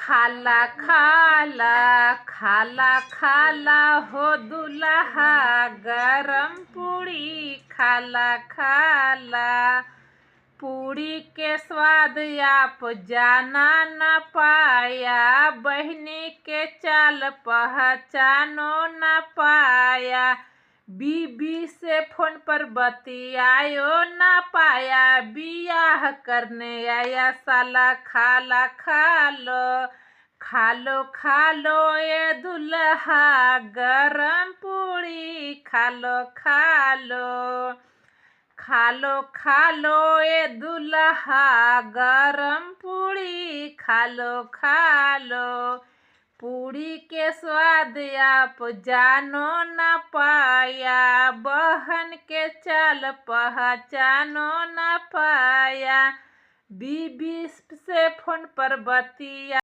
खाला खाला खाला खाला हो दुल्हा गरम पूड़ी खाला खाला। पूड़ी के स्वाद आप जाना न पाया, बहनी के चाल पहचानो न पाया। बीबी से फोन पर बतियायो न पाया, बियाह करने आया साला खाला खालो। खालो खालो ये दुल्हा गरम पूड़ी खालो खालो। खालो खालो ये दुल्हा गरम पूड़ी खालो खालो। पूड़ी के स्वाद आप जानो न पाया, बहन के चाल पहचानो न पाया। बीबी से फोन पर बतिया